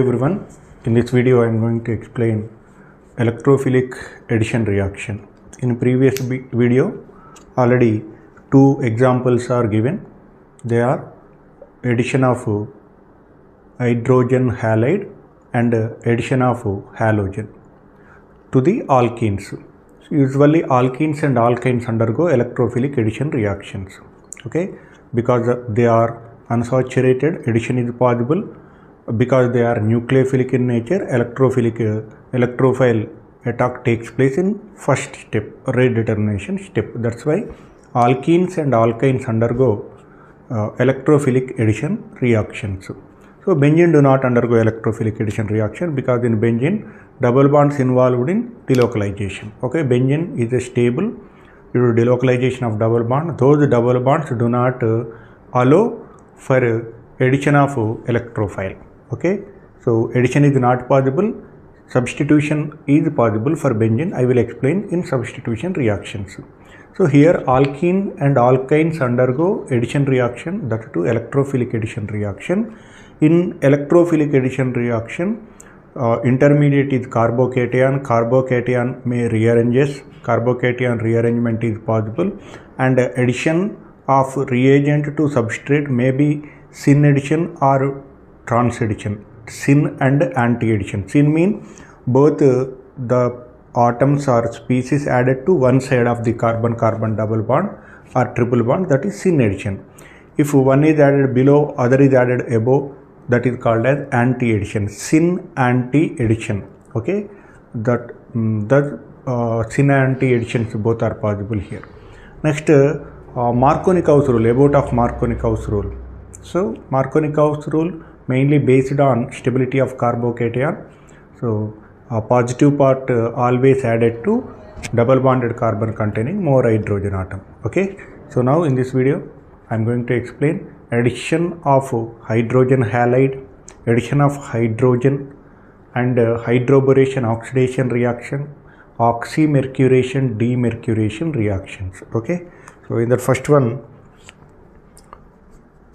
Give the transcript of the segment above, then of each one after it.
everyone. In this video I am going to explain electrophilic addition reaction. In previous video already two examples are given. They are addition of hydrogen halide and addition of halogen to the alkenes. Usually alkenes and alkynes undergo electrophilic addition reactions. Okay, because they are unsaturated, addition is possible. Because they are nucleophilic in nature, electrophile attack takes place in first step, rate determination step. That's why alkenes and alkynes undergo electrophilic addition reactions. So benzene do not undergo electrophilic addition reaction because in benzene double bonds involved in delocalization. Okay, benzene is a stable due to delocalization of double bond. Those double bonds do not allow for addition of electrophile. Okay, so addition is not possible, substitution is possible for benzene. I will explain in substitution reactions. So here alkene and alkynes undergo addition reaction, that too electrophilic addition reaction. In electrophilic addition reaction, intermediate is carbocation. Carbocation may rearranges, carbocation rearrangement is possible, and addition of reagent to substrate may be syn addition or trans addition, syn and anti addition. Syn mean both the atoms or species added to one side of the carbon-carbon double bond or triple bond, that is syn addition. If one is added below, other is added above, that is called as anti addition, syn anti addition. Okay, that syn anti additions both are possible here. Next, Markovnikov rule, about of Markovnikov rule. So Markovnikov rule mainly based on stability of carbocation. So positive part always added to double bonded carbon containing more hydrogen atom. Okay, so now in this video I am going to explain addition of hydrogen halide, addition of hydrogen, and hydroboration oxidation reaction, oxymercuration demercuration reactions. Okay, so in the first one,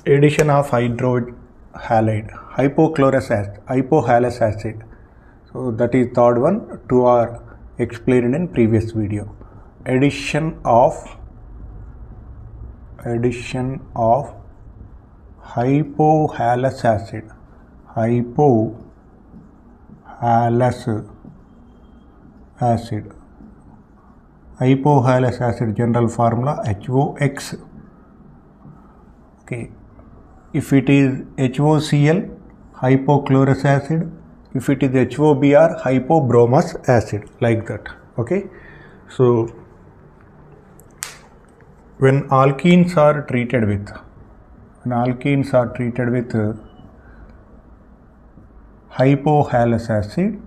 addition of hydrogen halide, hypohalous acid. So that is third one, two are explained in previous video. Addition of hypohalous acid, hypohalous acid general formula HOX. Okay, if it is HOCl, hypochlorous acid. If it is HOBr, hypobromous acid, like that. Okay, so when alkenes are treated with hypohalous acid,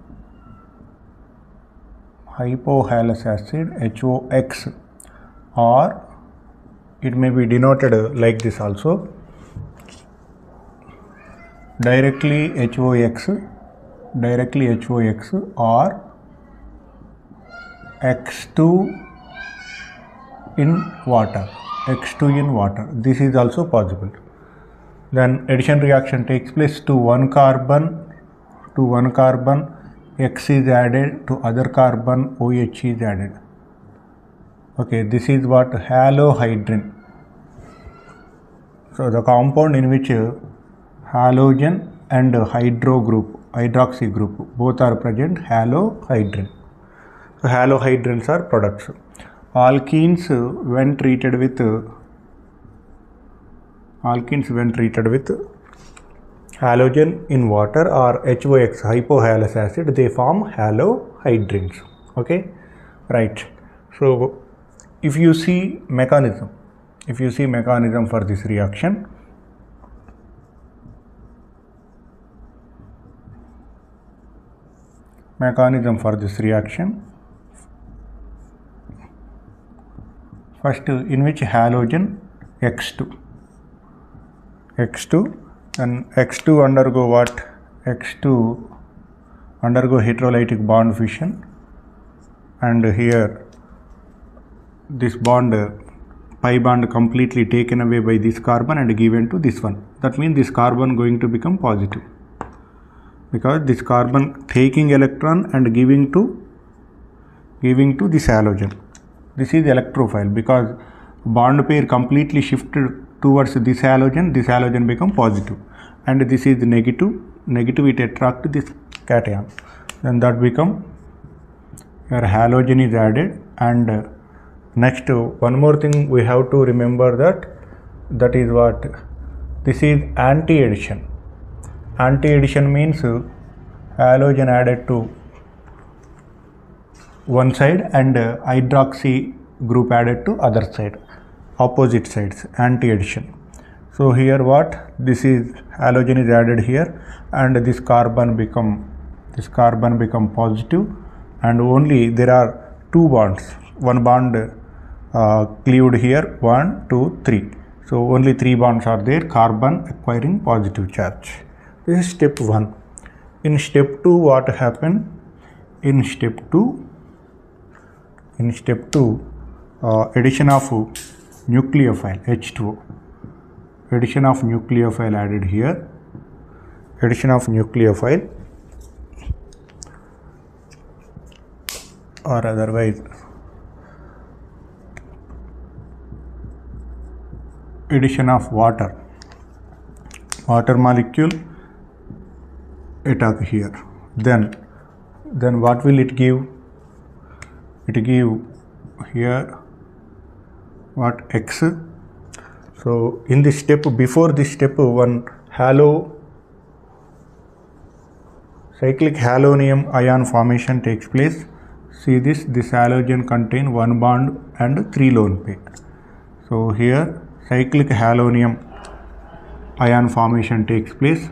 HOX, or it may be denoted like this also, directly HOX or X2 in water, this is also possible. Then addition reaction takes place to one carbon, X is added, to other carbon OH is added. Okay, this is what halohydrin. So the compound in which halogen and hydroxy group both are present, halohydrin. So halohydrins are products. Alkenes when treated with halogen in water or HOX, hypohalous acid, they form halohydrins. Okay, right. So if you see mechanism for this reaction, first in which halogen X2 and X2 undergo what? X2 undergo heterolytic bond fission, and here this bond pi bond completely taken away by this carbon and given to this one. That means this carbon going to become positive. because this carbon taking electron and giving to this halogen. This is electrophile because bond pair completely shifted towards this halogen become positive, and this is negative, it attract this cation, then that become your halogen is added. And next one more thing we have to remember, that is what this is anti-addition. Anti-addition means halogen added to one side and hydroxy group added to other side, opposite sides, anti-addition. So here what, this is halogen is added here, and this carbon become positive, and only there are two bonds, one bond cleaved here, 1 2 3, so only 3 bonds are there, carbon acquiring positive charge. This is step 1. In step 2 what happened? In step 2 addition of nucleophile H2O, addition of nucleophile added here, addition of nucleophile, or otherwise addition of water molecule attack here, then what will it give? It give here what, X. So in this step, before this step, one cyclic halonium ion formation takes place. See this halogen contain one bond and 3 lone pair. So here cyclic halonium ion formation takes place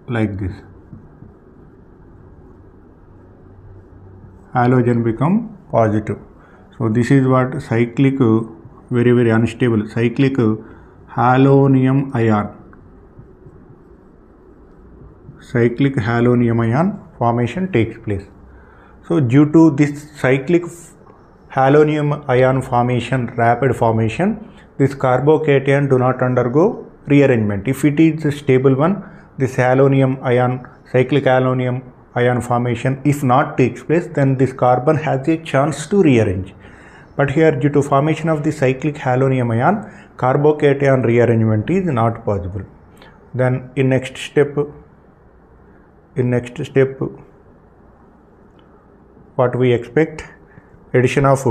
like this. Halogen become positive. So this is what cyclic, very unstable cyclic halonium ion formation takes place. So due to this cyclic halonium ion formation, rapid formation, this carbocation do not undergo rearrangement. If it is a stable one, this cyclic halonium ion formation if not takes place, then this carbon has a chance to rearrange. But here, due to formation of the cyclic halonium ion, carbocation rearrangement is not possible. Then in next step what we expect? Addition of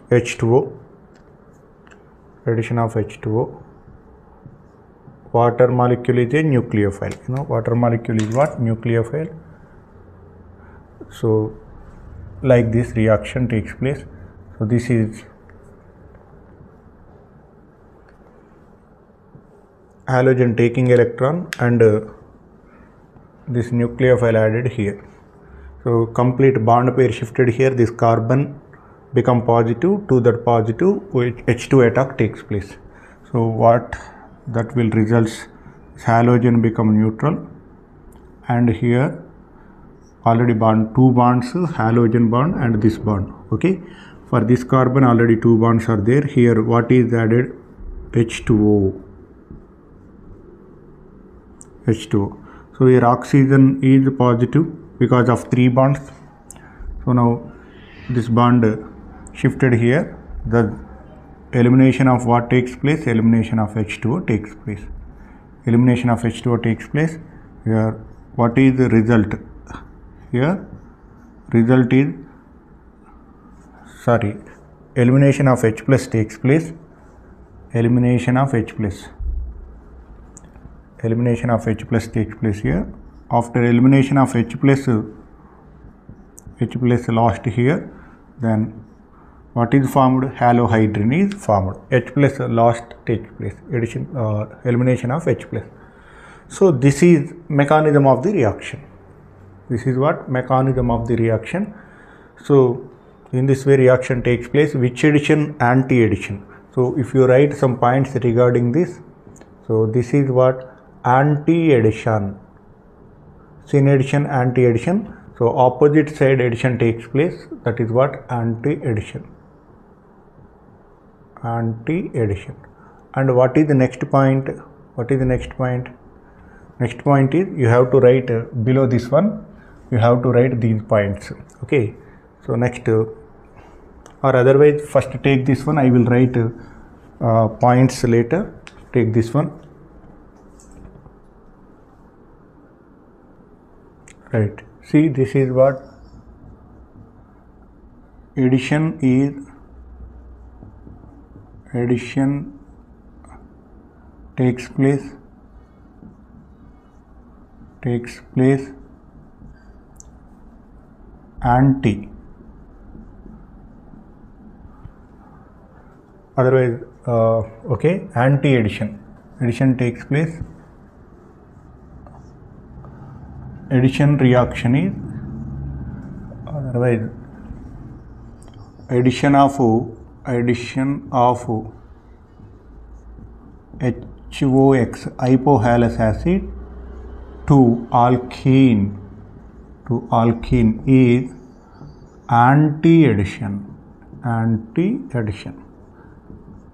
H2O, water molecule is a nucleophile. Water molecule is what? Nucleophile. So like this reaction takes place. So this is halogen taking electron and this nucleophile added here. So complete bond pair shifted here, this carbon become positive, to that positive H2 attack takes place. So what that will results, halogen become neutral, and here already two bonds, halogen bond and this bond. Okay, for this carbon already 2 bonds are there. Here what is added? H2O. So here oxygen is positive because of 3 bonds. So now this bond shifted here, the elimination of what takes place? Elimination of H2O takes place. Here what is the result? Here result is, elimination of H plus takes place. Elimination of H plus takes place here. After elimination of H plus lost here, then what is formed? Halohydrin is formed. H plus lost takes place, elimination of H plus. So this is mechanism of the reaction. This is what? Mechanism of the reaction. So in this way reaction takes place. Which addition? Anti-addition. So if you write some points regarding this, so this is what? Anti-addition. Syn addition, anti-addition. So opposite side addition takes place. That is what? Anti-addition. And what is the next point? Next point is you have to write below this one, you have to write these points. Okay, so next or otherwise first take this one, I will write points later. Take this one, right? See, this is what addition is. Addition takes place anti, otherwise okay, anti addition. Addition takes place, addition reaction is, otherwise addition of HOX, hypohalous acid, to alkene is anti-addition.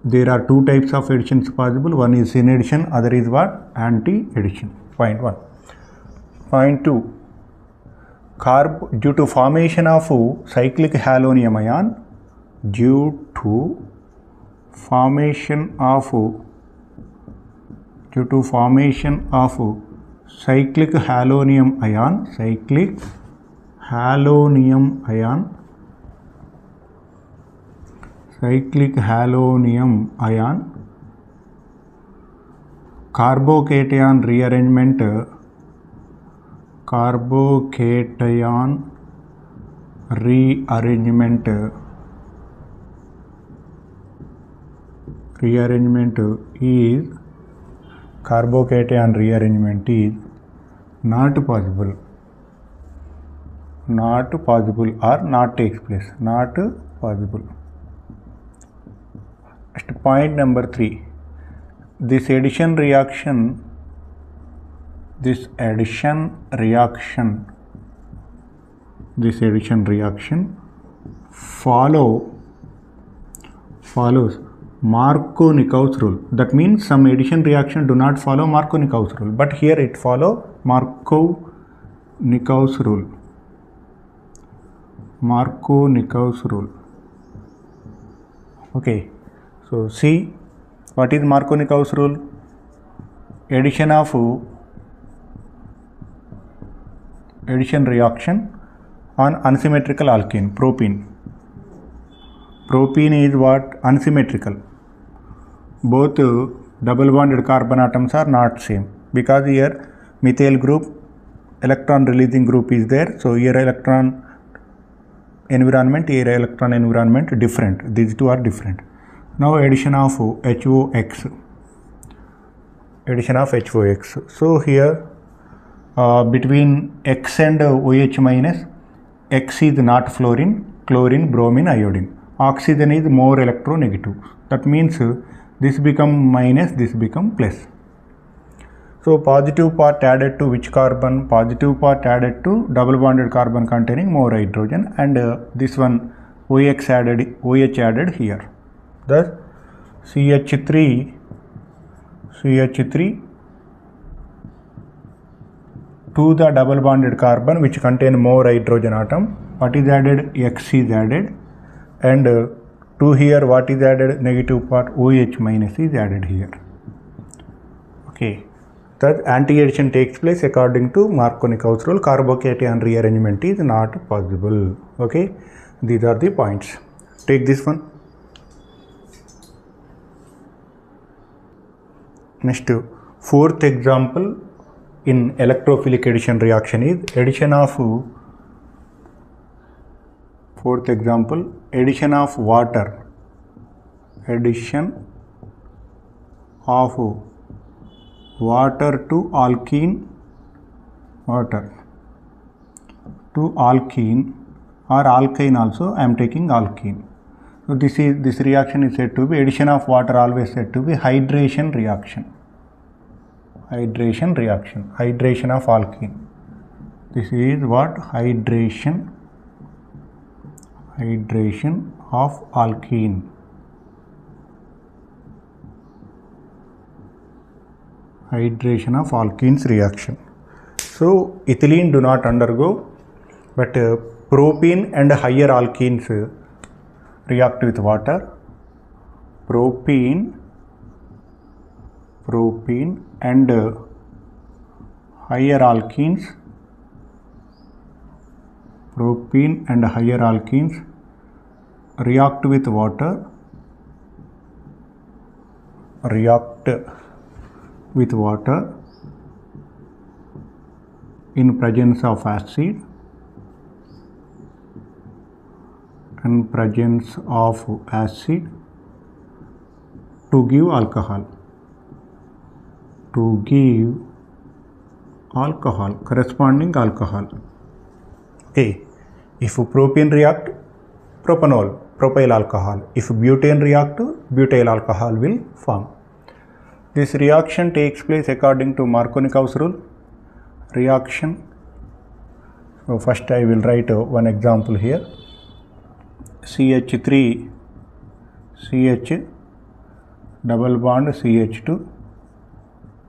There are two types of additions possible. One is syn addition, other is what? Anti-addition. Point 1. Point 2. Due to formation of cyclic halonium ion, due to formation of cyclic halonium ion, carbocation rearrangement is carbocation rearrangement is not possible or not takes place, not possible. Next, point number 3. This addition reaction follows Markovnikov's rule. That means some addition reaction do not follow Markovnikov's rule, but here it follow Markovnikov's rule. Okay, so see, what is Markovnikov's rule? Addition reaction on unsymmetrical alkene, propene. Propene is what? Unsymmetrical. Both double bonded carbon atoms are not same, because here methyl group, electron releasing group is there. So here electron environment, here electron environment different. These two are different. Now addition of HOX. So here between X and OH minus, X is not fluorine, chlorine, bromine, iodine. Oxygen is more electronegative. That means this become minus, this become plus. So positive part added to which carbon? Positive part added to double bonded carbon containing more hydrogen, and this one OH added here. Thus CH3 to the double bonded carbon which contain more hydrogen atom, what is added? X is added, and to here what is added? Negative part OH minus is added here. Okay, thus anti-addition takes place according to Markovnikov's rule. Carbocation rearrangement is not possible. Okay, these are the points. Take this one. Next, fourth example in electrophilic addition reaction is addition of water. Addition of water to alkene, or alkyne also. I am taking alkene. So this reaction is said to be, addition of water always said to be hydration reaction. Hydration of alkene. This is what? Hydration of alkene. hydration of alkenes reaction. So ethylene do not undergo, but propene and higher alkenes react with water. Propene and higher alkenes, react with water, in presence of acid to give alcohol, corresponding alcohol. Okay, if propane react, propanol, propyl alcohol. If butane react, butyl alcohol will form. This reaction takes place according to Markovnikov's rule. Reaction. So first I will write one example here. CH3 CH double bond CH2,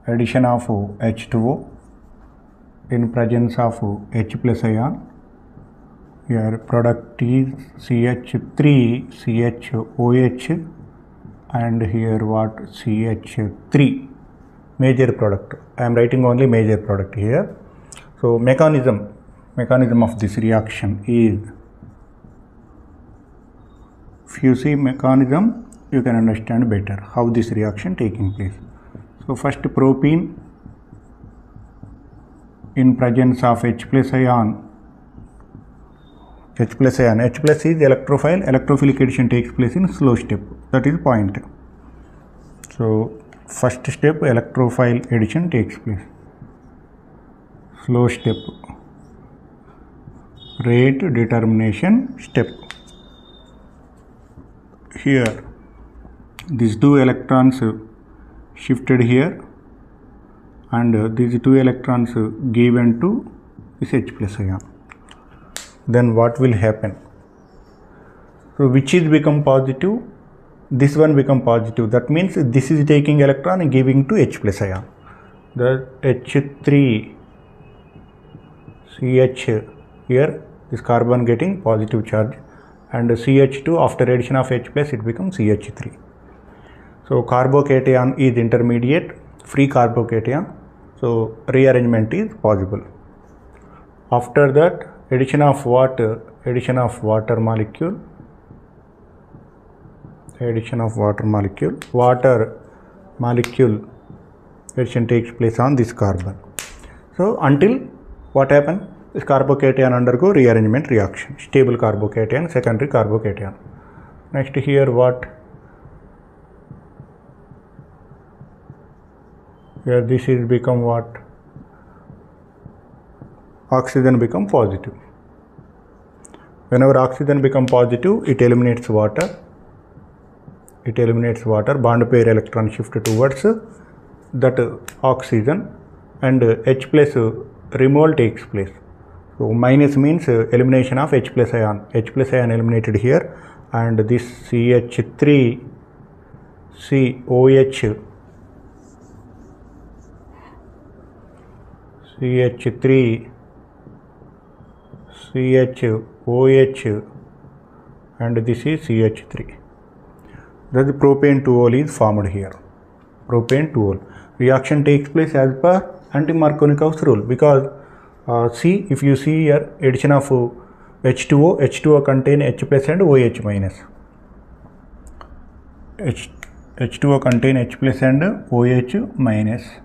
addition of H2O in presence of H plus ion. Here product is CH3 CHOH, and here what? CH3, major product. I am writing only major product here. So mechanism of this reaction is, if you see mechanism, you can understand better how this reaction taking place. So first propene in presence of H plus ion. H plus is electrophile. Electrophilic addition takes place in slow step. That is point. So first step, electrophile addition takes place. Slow step, rate determination step. Here these two electrons shifted here, and these two electrons given to this H plus ion. Then what will happen? So which is become positive? This one become positive. That means this is taking electron and giving to H plus ion. The H3 CH here, this carbon getting positive charge, and CH2 after addition of H plus it becomes CH3. So carbocation is intermediate, free carbocation. So rearrangement is possible. After that, addition of water molecule. Water molecule addition takes place on this carbon. So until what happen? This carbocation undergo rearrangement reaction. Stable carbocation, secondary carbocation. Next here what? Here this is become what? Oxygen become positive. Whenever oxygen become positive, it eliminates water. Bond pair electron shift towards that oxygen, and H plus removal takes place. So minus means elimination of H plus ion. H plus ion eliminated here, and this CH3 COH CHOH, and this is CH3. Thus the propane 2-ol is formed here. Propane 2-ol. Reaction takes place as per anti-Markovnikov's rule, because see, if you see here, addition of H2O contain H plus and OH minus. H2O contain H plus and OH minus.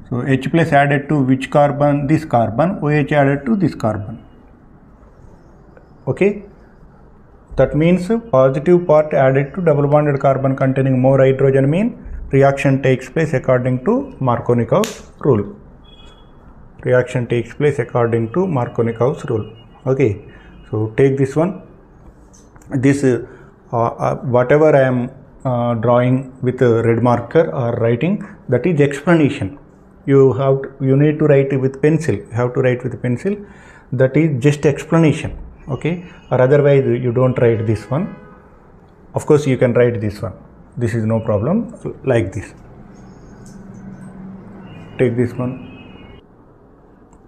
So H plus added to which carbon? This carbon. OH added to this carbon. Okay. That means positive part added to double bonded carbon containing more hydrogen mean reaction takes place according to Markovnikov's rule. Okay. So take this one. This whatever I am drawing with a red marker or writing, that is explanation. You need to write it with pencil. You have to write with pencil. That is just explanation. Okay, or otherwise you don't write this one. Of course you can write this one. This is no problem, like this. take this one.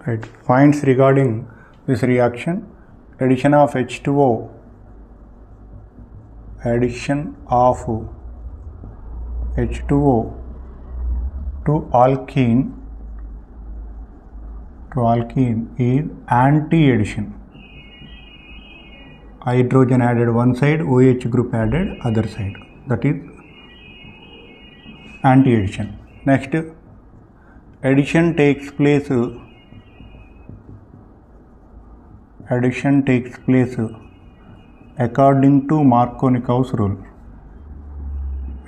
Right, points regarding this reaction: addition of H2O, addition of H2O to alkene is anti-addition. Hydrogen added one side, OH group added other side, that is anti-addition. Next, addition takes place according to Markovnikov's rule.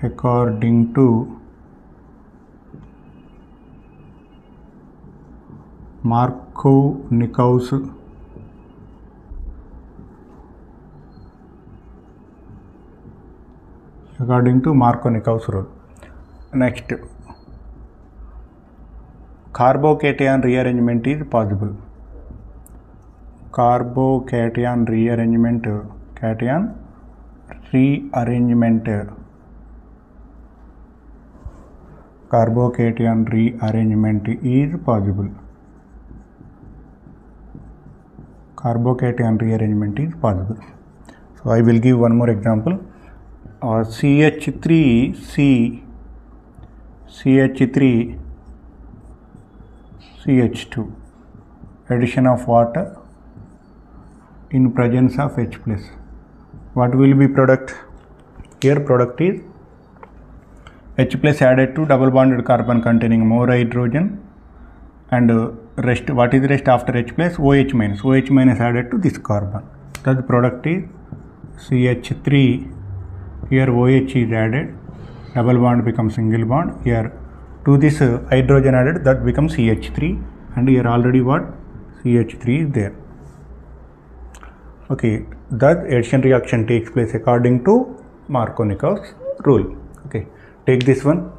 According to Markovnikov's rule. Next, carbocation rearrangement is possible. Carbocation rearrangement is possible. Carbocation rearrangement is possible. So I will give one more example. CH2 addition of water in presence of H plus. What will be product? Here product is H plus added to double bonded carbon containing more hydrogen, and rest, what is rest after H plus? OH minus added to this carbon. Thus product is CH3. Here OH is added, double bond becomes single bond. Here to this hydrogen added, that becomes CH3, and here already what? CH3 is there. Okay, that addition reaction takes place according to Markovnikov's rule. Okay, take this one.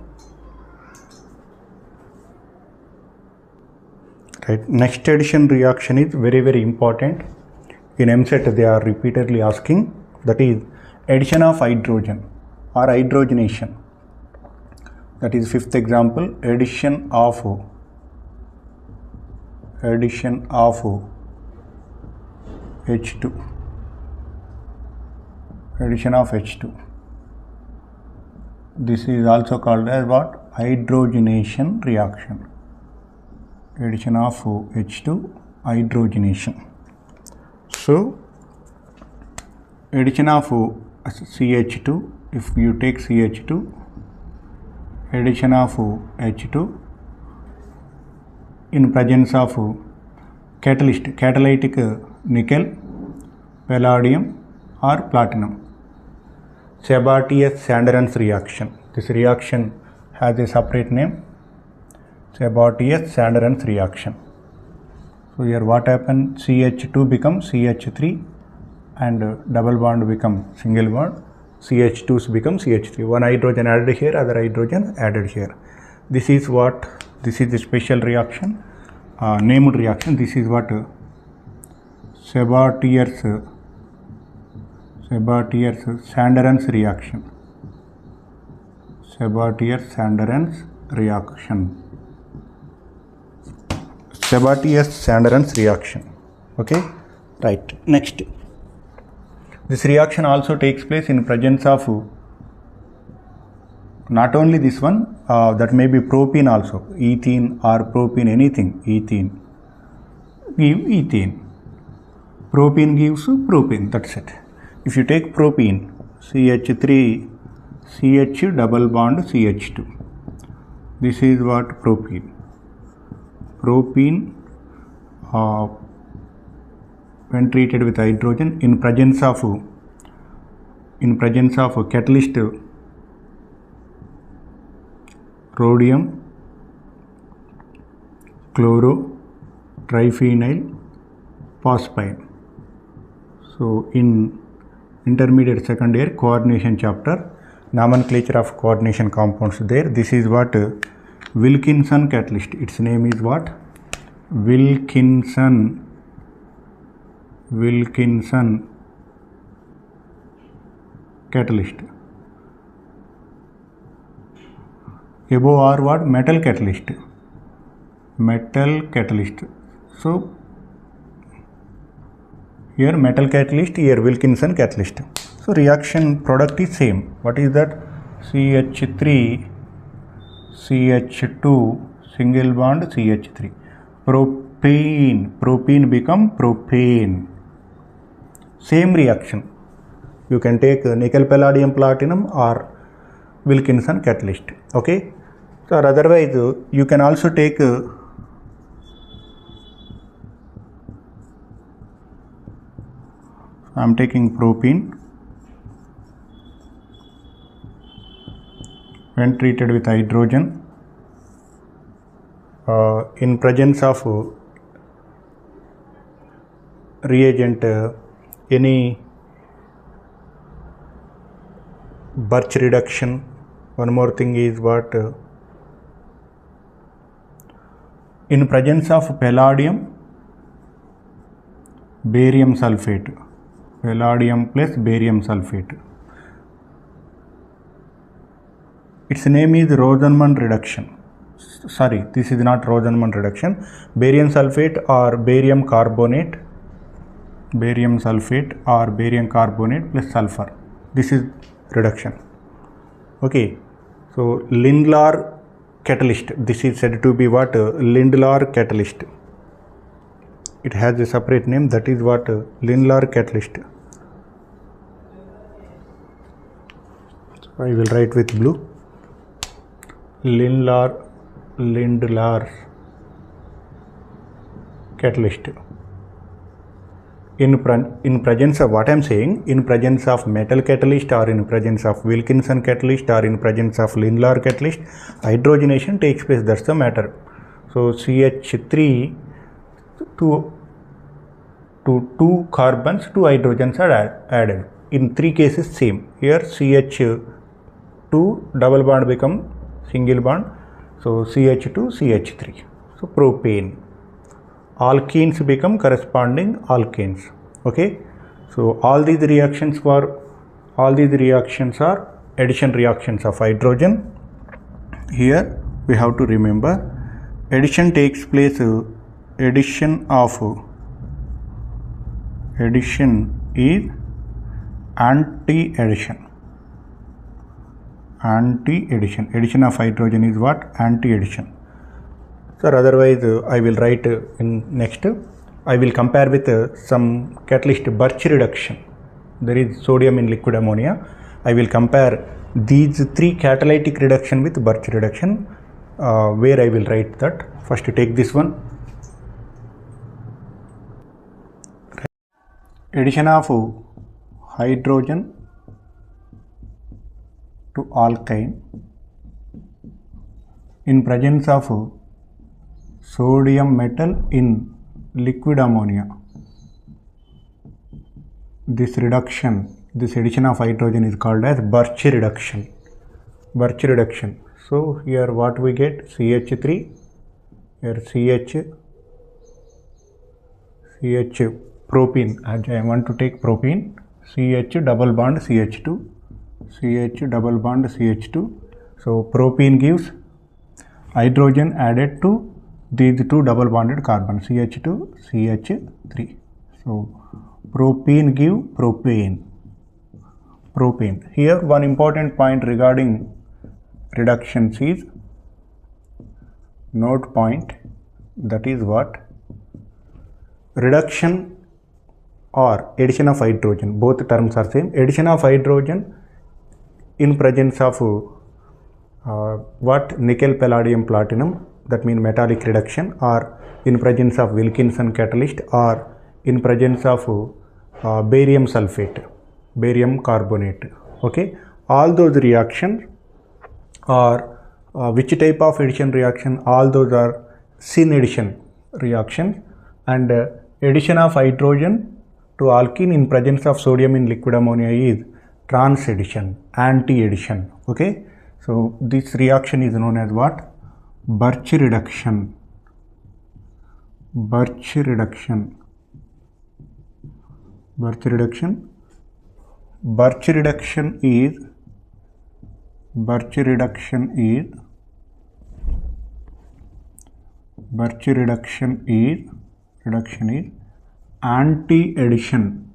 Right, next addition reaction is very, very important. In MSET they are repeatedly asking, that is addition of hydrogen or hydrogenation. That is fifth example, addition of H2. Addition of H2. This is also called as what? Hydrogenation reaction. Addition of H2, hydrogenation. So addition of CH2, if you take CH2, addition of H2 in presence of catalytic nickel, palladium or platinum. Sabatius-Sanderens reaction. This reaction has a separate name, Sabatius-Sanderens reaction. So here what happened? CH2 becomes CH3 and double bond become single bond. CH2s become CH3. One hydrogen added here, other hydrogen added here. This is what? This is the special reaction, named reaction. This is what? Sabatius-Sanderens reaction. Sabatius-Sanderens reaction. Sabatius-Sanderens reaction. Okay, right. Next, this reaction also takes place in presence of not only this one, that may be propene also, ethene or propene, anything, ethene. Give ethene. Propene gives propane, that's it. If you take propene, CH3, CH double bond CH2. This is what? Propene. Propene when treated with hydrogen in presence of catalyst rhodium, chloro, triphenyl, phosphine. So in intermediate second year coordination chapter, nomenclature of coordination compounds there. This is what? Wilkinson catalyst. Its name is what? Wilkinson catalyst. Above are what? Metal catalyst. metal catalyst. So here metal catalyst, here Wilkinson catalyst. So reaction product is same. What is that? CH3 CH2 single bond CH3. Propene become propane. Same reaction. You can take nickel palladium platinum or Wilkinson catalyst. Okay. So otherwise you can also take I am taking propene. When treated with hydrogen in presence of reagent any Birch reduction. One more thing is what in presence of palladium, barium sulfate, palladium plus barium sulfate. Its name is Rosenman reduction. Sorry, this is not Rosenman reduction. Barium sulfate or barium carbonate, barium sulfate or barium carbonate plus sulfur. This is reduction. Okay, so Lindlar catalyst. This is said to be what? Lindlar catalyst. It has a separate name, that is what? Lindlar catalyst. So I will write with blue. Lindlar's catalyst. In presence of what I am saying, in presence of metal catalyst or in presence of Wilkinson catalyst or in presence of Lindlar catalyst, hydrogenation takes place. That's the matter. So CH3 to 2 carbons, 2 hydrogens are added. In 3 cases same. Here CH2 double bond become single bond. So CH2 CH3. So propane. Alkenes become corresponding alkanes. Okay, so all these reactions are addition reactions of hydrogen. Here we have to remember addition takes place. Addition is anti-addition. Addition of hydrogen is what? Anti-addition. Sir, otherwise I will write in next. I will compare with some catalyst Birch reduction. There is sodium in liquid ammonia. I will compare these 3 catalytic reduction with Birch reduction, where I will write that. First take this one. Addition of hydrogen to alkyne in presence of sodium metal in liquid ammonia. This addition of hydrogen is called as Birch reduction. So here what we get? CH3, here CH propene. As I want to take propene, CH double bond CH2, So propene gives hydrogen added to these 2 double bonded carbons, CH2, CH3. So propene give propane. Here one important point regarding reductions is note point, that is what? Reduction or addition of hydrogen, both terms are same. Addition of hydrogen in presence of what? Nickel palladium platinum, that means metallic reduction, or in presence of Wilkinson catalyst, or in presence of barium sulfate, barium carbonate. Okay, all those reactions are which type of addition reaction? All those are syn addition reactions, and addition of hydrogen to alkene in presence of sodium in liquid ammonia is trans addition, anti-addition. Okay, so this reaction is known as what? Birch reduction. Birch reduction is Birch reduction is anti-addition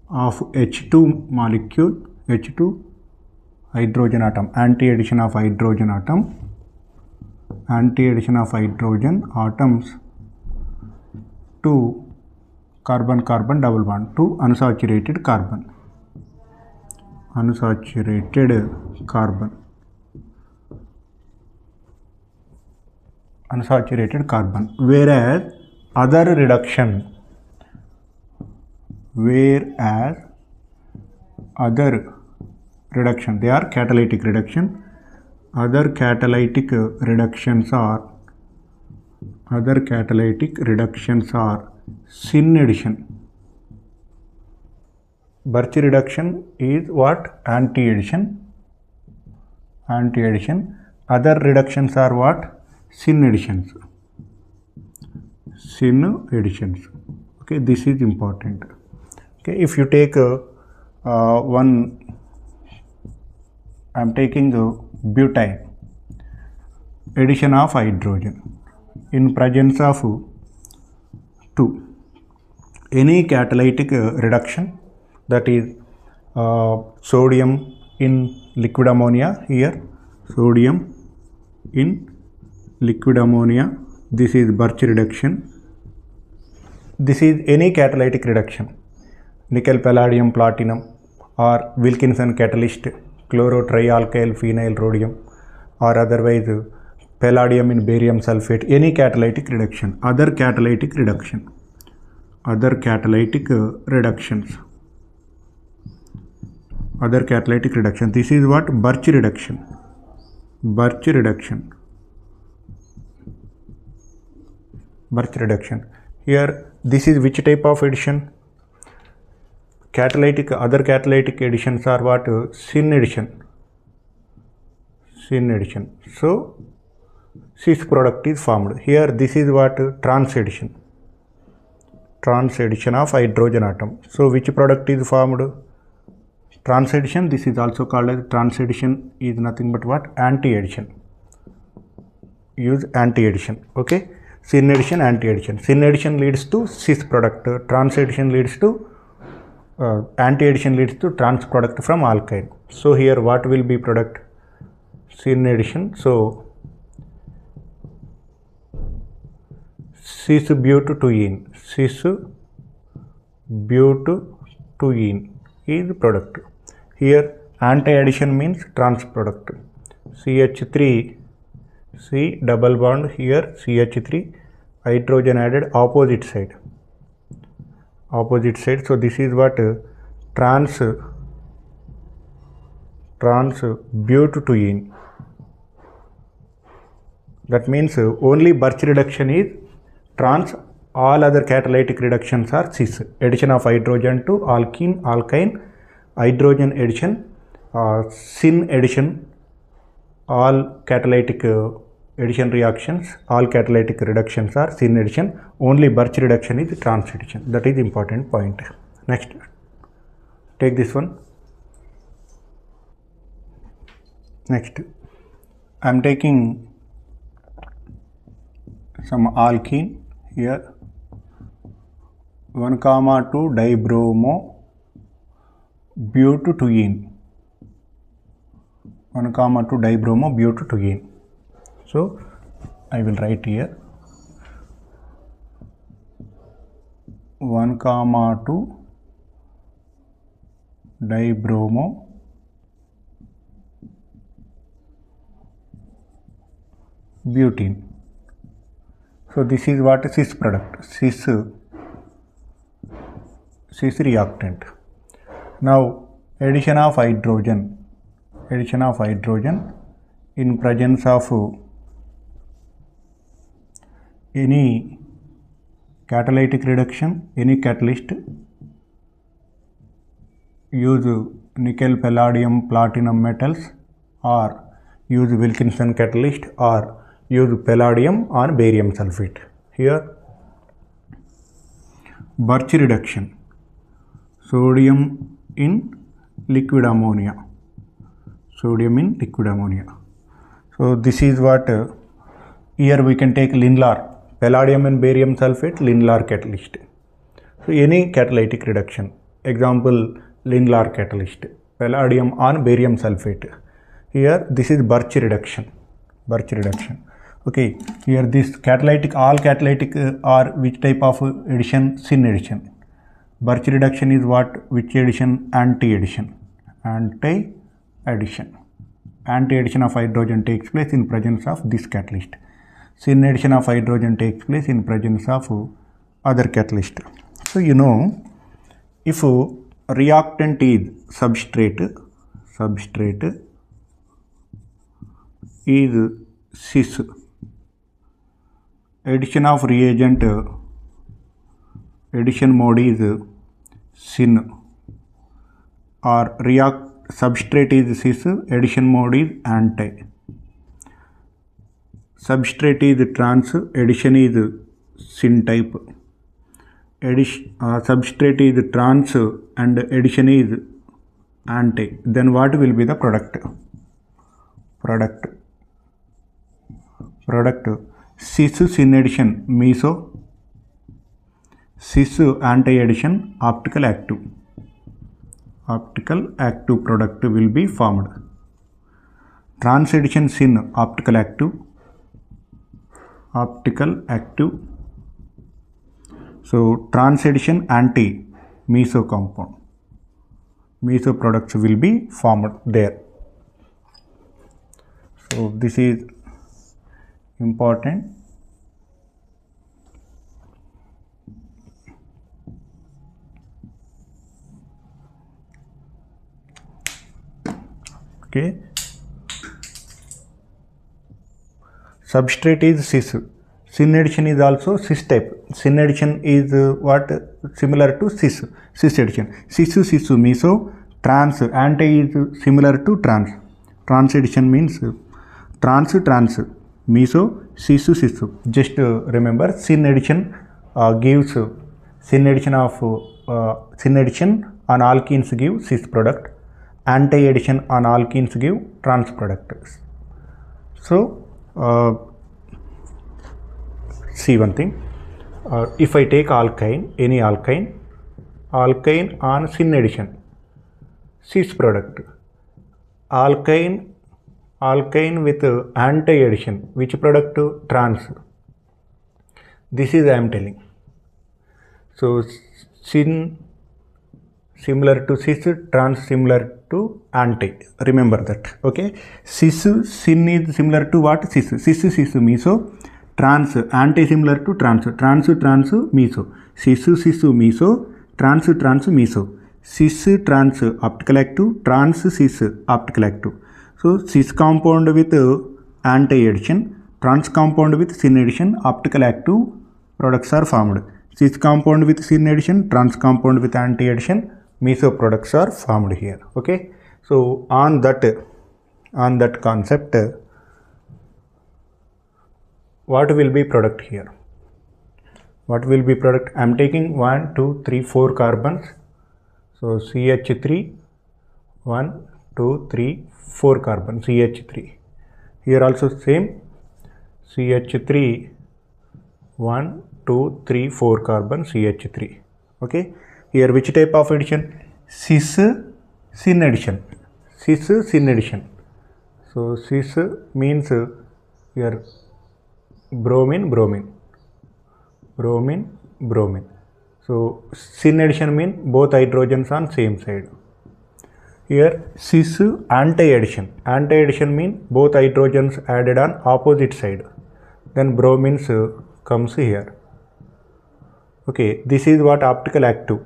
of H2 molecule, H2 hydrogen atom, anti-addition of hydrogen atoms to carbon-carbon double bond, to unsaturated carbon. Whereas other reduction, they are catalytic reduction. Other catalytic reductions are syn addition. Birch reduction is what? Anti-addition. Other reductions are what? Syn additions. Okay, this is important. Okay, if you take I am taking butane, addition of hydrogen in presence of 2. Any catalytic reduction, that is sodium in liquid ammonia, here sodium in liquid ammonia, this is Birch reduction. This is any catalytic reduction, nickel palladium platinum, or Wilkinson catalyst, chloro-trialkyl phenyl rhodium, or otherwise palladium in barium sulfate, any catalytic reduction. Other catalytic reductions. This is what? Birch reduction. Here, this is which type of addition? Other catalytic additions are what? Syn addition. So cis product is formed. Here, this is what? Trans addition of hydrogen atom. So which product is formed? Trans addition. This is also called as trans addition, is nothing but what? Anti-addition. Use anti-addition. Okay. Syn addition, anti-addition. Syn addition leads to cis product. Trans addition leads to anti-addition leads to trans product from alkyne. So here what will be product? Syn addition. So cis-butene is product. Here anti-addition means trans product. CH3, C double bond, here CH3, hydrogen added opposite side. So this is what? Trans butene. That means only Birch reduction is trans, all other catalytic reductions are cis. Addition of hydrogen to alkyne, hydrogen addition, syn addition, all catalytic addition reactions, all catalytic reductions are syn addition. Only Birch reduction is trans addition. That is important point. Next, take this one. Next, I am taking some alkene here, 1,2 dibromo butene. 1,2 dibromo butene. So I will write here 1,2 dibromo butene. So this is what? Cis product, cis reactant. Now addition of hydrogen in presence of any catalytic reduction, any catalyst, use nickel palladium platinum metals, or use Wilkinson catalyst, or use palladium or barium sulfate. Here Birch reduction, sodium in liquid ammonia. sodium in liquid ammonia. So this is what here we can take Lindlar, palladium and barium sulfate, Lindlar catalyst. So any catalytic reduction, example Lindlar catalyst, palladium on barium sulfate. Here this is Birch reduction. Okay, here this catalytic, all catalytic are which type of addition? Syn addition. Birch reduction is what? Which addition? Anti-addition. Anti-addition of hydrogen takes place in presence of this catalyst. Syn addition of hydrogen takes place in presence of other catalyst. So you know, if reactant is substrate is cis, addition of reagent, addition mode is syn, or substrate is cis, addition mode is anti. Substrate is trans, addition is syn type. Substrate is trans and addition is anti. Then what will be the product? Cis syn addition meso, cis anti addition optical active product will be formed. Trans addition syn optical active. So trans addition anti meso compound, meso products will be formed there. So this is important. Okay, substrate is cis. Syn addition is also cis type. Syn addition is what? Similar to cis addition. Cis meso. Trans anti is similar to trans. Trans addition means trans meso, cis. Just remember, syn addition gives syn addition on alkenes give cis product. Anti addition on alkenes give trans product. So see one thing, if I take alkyne, any alkyne on syn addition, cis product. Alkyne with anti addition, which product? Trans. This is I am telling. So syn similar to cis, trans similar to anti. Remember that. Okay, syn is similar to what? Cis meso. Trans anti similar to trans meso. Cis meso. Trans meso. Cis trans optical active, trans cis optical active. So cis compound with anti addition, trans compound with syn addition, optical active products are formed. Cis compound with syn addition, trans compound with anti addition, meso products are formed here. Okay, so on that concept, what will be product here? What will be product? I am taking 1, 2, 3, 4 carbons. So CH3, 1, 2, 3, 4 carbon, CH3. Here also same, CH3, 1, 2, 3, 4 carbon, CH3. Okay, here which type of addition? Cis syn addition. So cis means here bromine. So syn addition means both hydrogens on same side. Here cis anti-addition means both hydrogens added on opposite side. Then bromines comes here. Okay, this is what? Optical active.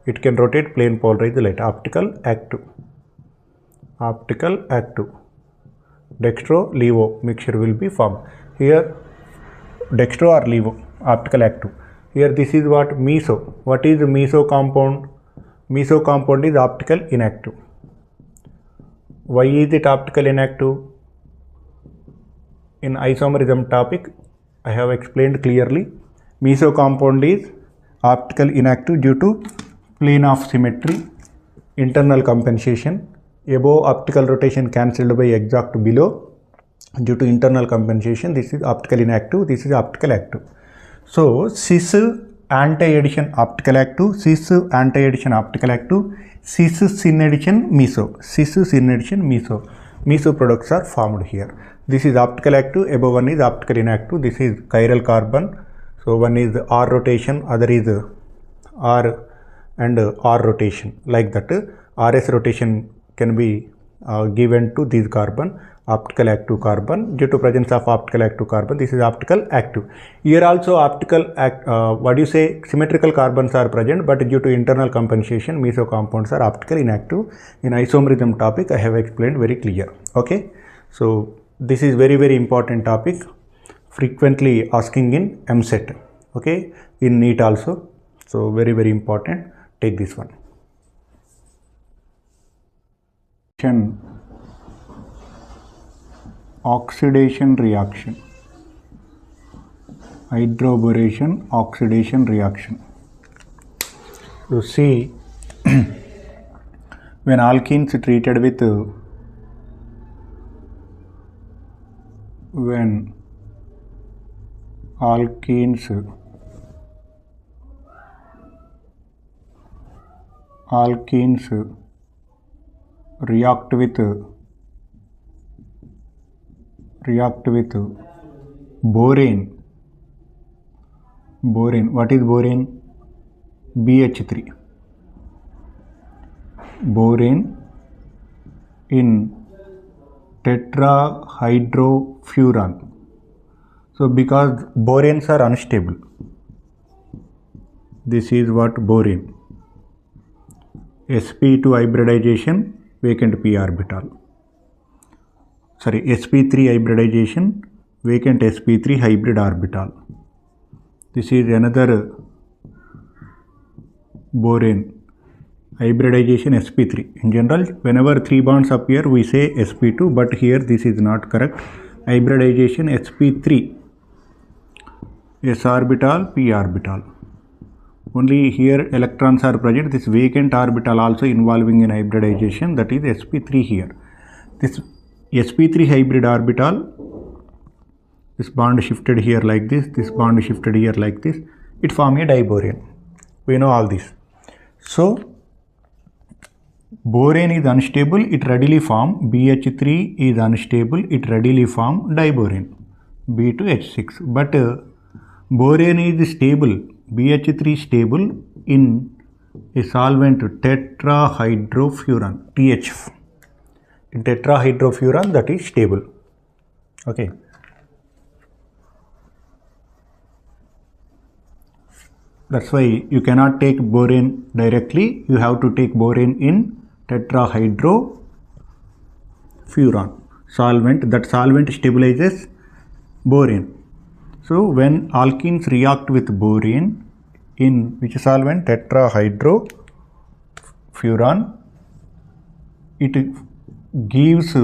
It can rotate plane polarized light. Optical active. Dextro levo mixture will be formed. Here dextro or levo, optical active. Here this is what? Meso. What is meso compound? Meso compound is optical inactive. Why is it optical inactive? In isomerism topic, I have explained clearly. Meso compound is optical inactive due to plane of symmetry, internal compensation, above optical rotation cancelled by exact below due to internal compensation. This is optical inactive, this is optical active. So cis anti-addition optical active, cis anti-addition optical active, cis syn addition meso, cis syn addition meso. Meso products are formed here. This is optical active, above one is optical inactive. This is chiral carbon. So one is R rotation, other is R and R rotation, like that. RS rotation can be given to this carbon, optical active carbon. Due to presence of optical active carbon, this is optical active. Here also optical symmetrical carbons are present, but due to internal compensation, meso compounds are optical inactive. In isomerism topic, I have explained very clear. Okay, so this is very important topic, frequently asking in MSET. Okay, in NEET also. So very important. Take this one. Oxidation reaction, hydroboration oxidation reaction. So see, when alkenes treated with alkenes react with borane. What is borane? BH3. Borane in tetrahydrofuran. So because boranes are unstable, this is what borane. sp2 hybridization, vacant p orbital. Sorry, sp3 hybridization, vacant sp3 hybrid orbital. This is another borane, hybridization sp3. In general, whenever 3 bonds appear, we say sp2, but here this is not correct. Hybridization sp3, s orbital, p orbital. Only here electrons are present. This vacant orbital also involving in hybridization, that is sp3 here. This sp3 hybrid orbital, this bond shifted here like this, this bond shifted here like this, it forms a diborane. We know all this. So borane is unstable, it readily form. BH3 is unstable, it readily form diborane, B2H6. But borane is stable, BH3 stable in a solvent tetrahydrofuran, THF. In tetrahydrofuran, that is stable. Okay. That's why you cannot take borane directly. You have to take borane in tetrahydrofuran solvent. That solvent stabilizes borane. So when alkenes react with borane in which solvent? Tetrahydrofuran, it gives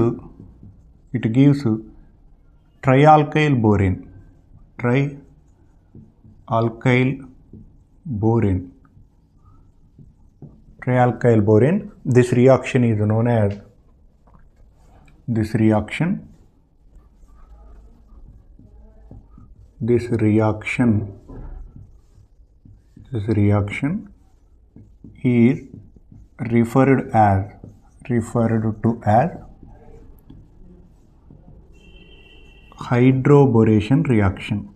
trialkyl borane. Trialkyl borane. This reaction is known as This reaction is referred to as hydroboration reaction.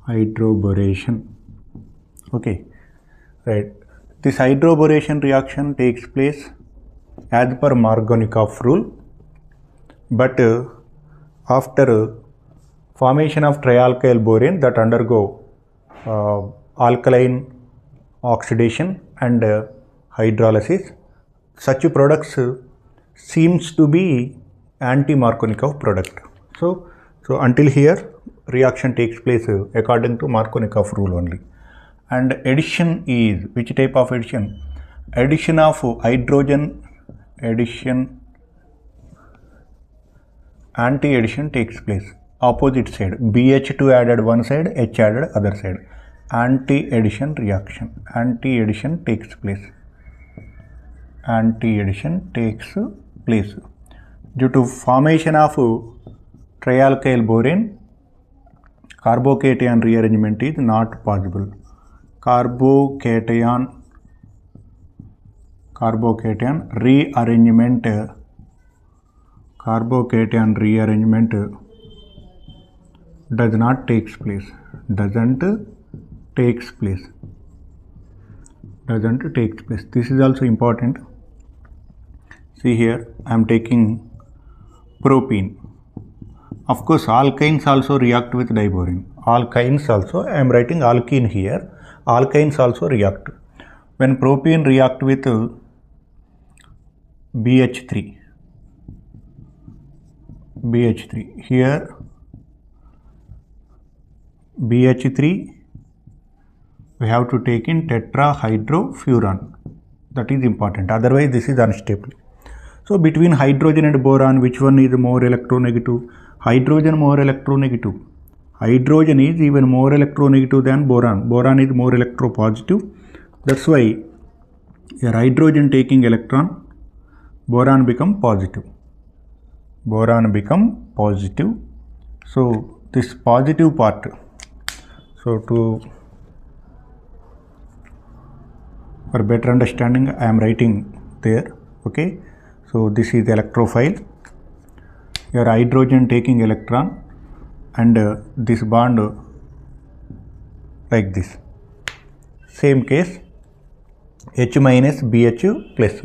Hydroboration. Okay, right. This hydroboration reaction takes place as per Markovnikov rule, but after formation of trialkyl borane that undergo alkaline oxidation and hydrolysis, such products seems to be anti-Markovnikov product. So until here reaction takes place according to Markovnikov rule only. And addition is which type of addition? Addition of hydrogen, anti-addition takes place. opposite side, BH2 added one side, H added other side. Anti-addition reaction. Anti-addition takes place. Anti-addition takes place. Due to formation of trialkyl borane, carbocation rearrangement is not possible. Carbocation rearrangement does not takes place. Doesn't takes place. This is also important. See here, I am taking propene. Of course, alkynes also react with diborane. Alkynes also, I am writing alkene here. Alkynes also react. When propene react with BH3, here BH3, we have to take in tetrahydrofuran. That is important. Otherwise, this is unstable. So, between hydrogen and boron, which one is more electronegative? Hydrogen more electronegative. Hydrogen is even more electronegative than boron. Boron is more electropositive. That's why your hydrogen taking electron, boron become positive. So, this positive part. So, for better understanding, I am writing there. Okay. So, this is the electrophile. Your hydrogen taking electron and this bond like this. Same case, H minus BH plus,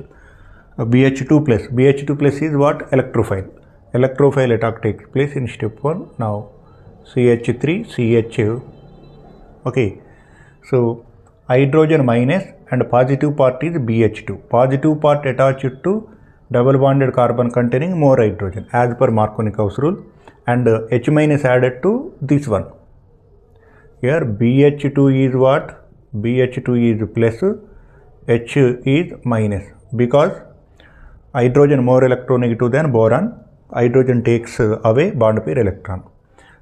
BH2 plus. BH2 plus is what? Electrophile. Electrophile attack takes place in step 1. Now, CH3, CH. Okay. So, hydrogen minus and positive part is BH2. Positive part attached to double bonded carbon containing more hydrogen as per Markovnikov's rule, and H minus added to this one. Here BH2 is what? BH2 is plus, H is minus, because hydrogen more electronegative than boron. Hydrogen takes away bond pair electron.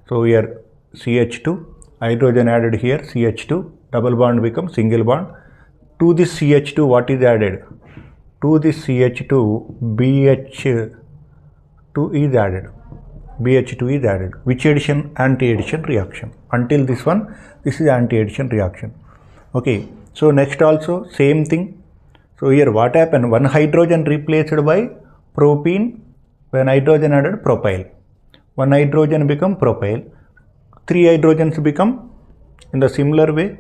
So here CH2, hydrogen added here CH2, double bond becomes single bond. To this CH2 what is added? To this CH2 BH2 is added. BH2 is added. Which addition? Anti-addition reaction. Until this one, this is anti-addition reaction. Okay. So next also same thing. So here what happened? One hydrogen replaced by propene. When hydrogen added propyl. One hydrogen become propyl. Three hydrogens become in the similar way.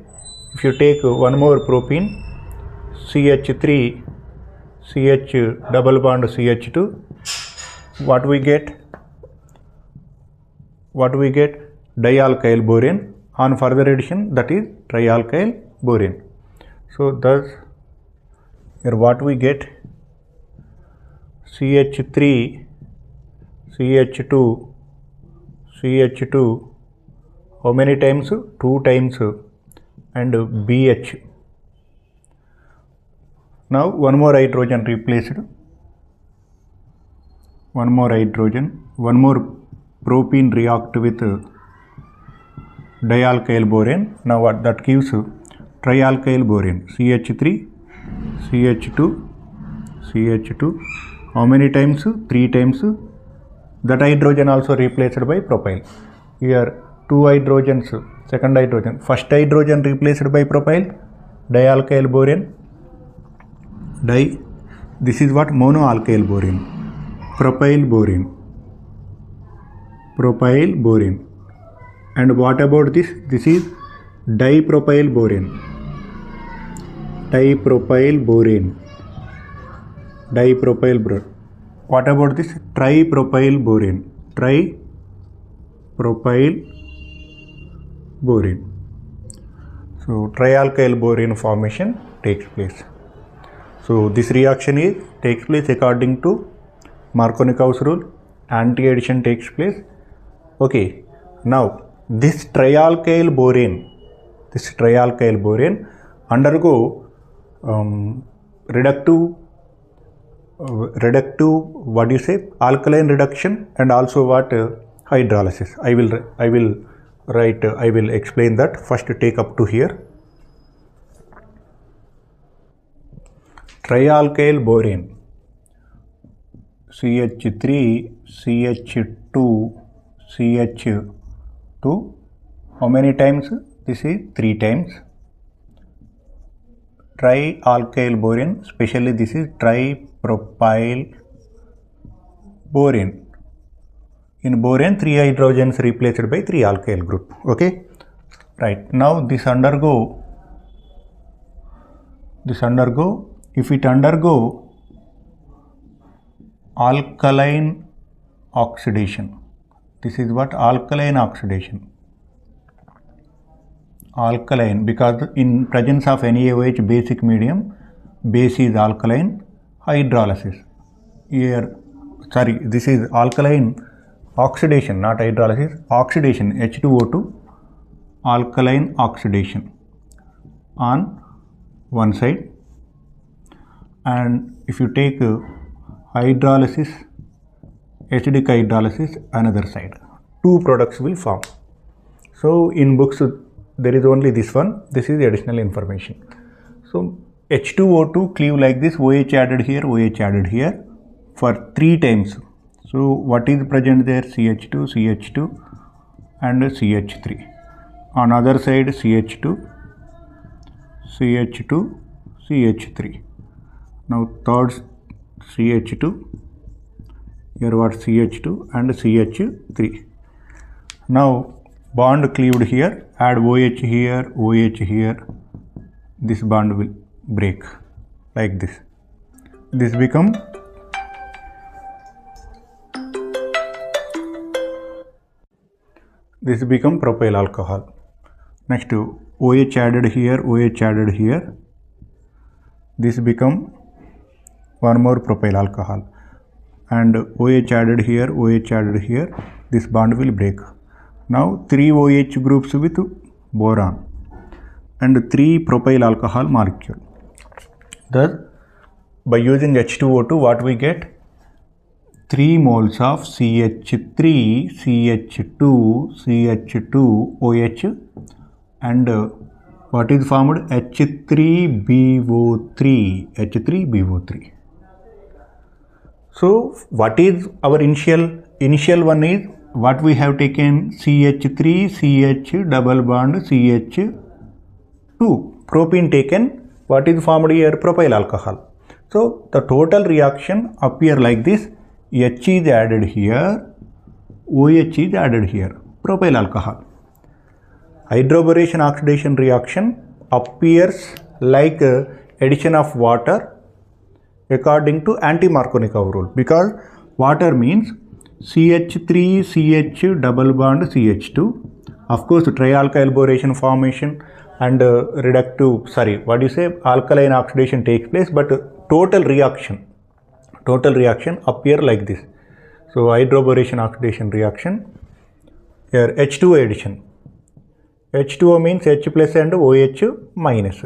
If you take one more propene, CH3, CH double bond CH2, what we get? Dialkyl borane. On further addition, that is trialkyl borane. So thus here what we get? CH3, CH2, how many times? 2 times, and BH. Now one more hydrogen replaced. One more propene react with dialkyl borane. Now what that gives? Trialkyl borane. CH3, CH2. How many times? 3 times. That hydrogen also replaced by propyl. Here 2 hydrogens, second hydrogen. First hydrogen replaced by propyl, dialkyl borane. This is what? Monoalkyl borane. Propyl borane. And what about this? This is dipropyl borane. What about this? Tripropyl borane. So trialkyl borane formation takes place. So this reaction takes place according to Markovnikov's rule. Anti-addition takes place. Okay. Now this trialkyl borane undergo reductive what do you say, alkaline reduction, and also what, hydrolysis. I will explain that. First take up to here. Trialkyl borane, CH3, CH2, CH2. How many times? This is 3 times. Trialkyl borane, especially this is tripropyl borane. In borane, 3 hydrogens replaced by 3 alkyl group. Okay, right. Now this undergo, if it undergo alkaline oxidation, this is what alkaline oxidation. Alkaline, because in presence of NaOH basic medium, base is alkaline, hydrolysis. Here, sorry, this is alkaline oxidation, not hydrolysis. Oxidation, H2O2, alkaline oxidation on one side, and if you take hydrolysis, acidic hydrolysis, another side, 2 products will form. So in books there is only this one. This is additional information. So H2O2 cleave like this, OH added here, OH added here for 3 times. So what is present there? CH2, CH2 and CH3. On other side CH2, CH2, CH3. Now third CH2, here what CH2 and CH3. Now bond cleaved here, add OH here, OH here, this bond will break like this. This become propyl alcohol. Next OH added here, OH added here, this become one more propyl alcohol, and OH added here, OH added here, this bond will break. Now 3 OH groups with boron and 3 propyl alcohol molecule. Thus by using H2O2 what we get? 3 moles of CH3, CH2, CH2OH, and what is formed? H3BO3, H3BO3. So what is our initial one is what we have taken? CH3, CH double bond CH2, propene taken. What is formed here? Propyl alcohol. So the total reaction appear like this. H is added here, OH is added here, propyl alcohol. Hydroboration oxidation reaction appears like addition of water according to anti-Markovnikov rule, because water means CH3, CH double bond CH2. Of course, trialkyl boration formation and alkaline oxidation takes place, but total reaction appear like this. So hydroboration oxidation reaction, here H2O addition. H2O means H plus and OH minus.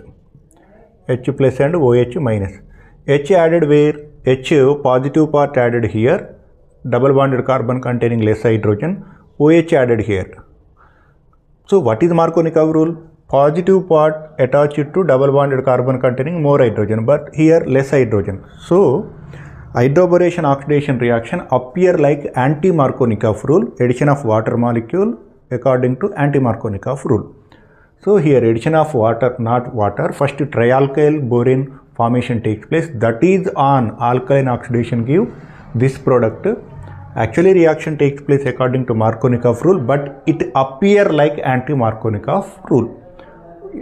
H plus and OH minus. H added where? H positive part added here, double bonded carbon containing less hydrogen, OH added here. So what is Markovnikov rule? Positive part attached to double bonded carbon containing more hydrogen, but here less hydrogen. So hydroboration oxidation reaction appear like anti-Markovnikov rule, addition of water molecule according to anti-Markovnikov rule. So here addition of water, not water, first trialkyl borane formation takes place, that is on alkaline oxidation give this product. Actually reaction takes place according to Markovnikov rule, but it appear like anti-Markovnikov rule.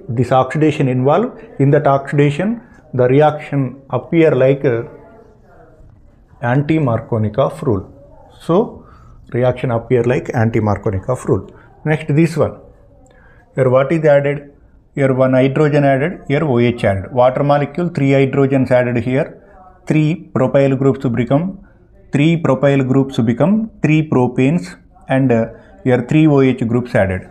This oxidation involved, in that oxidation the reaction appear like anti-Markovnikov rule. So reaction appear like anti-Markovnikov rule. Next this one, here what is added? Here 1 hydrogen added, here OH added. Water molecule 3 hydrogens added here, 3 propyl groups become 3 propanes, and here 3 OH groups added.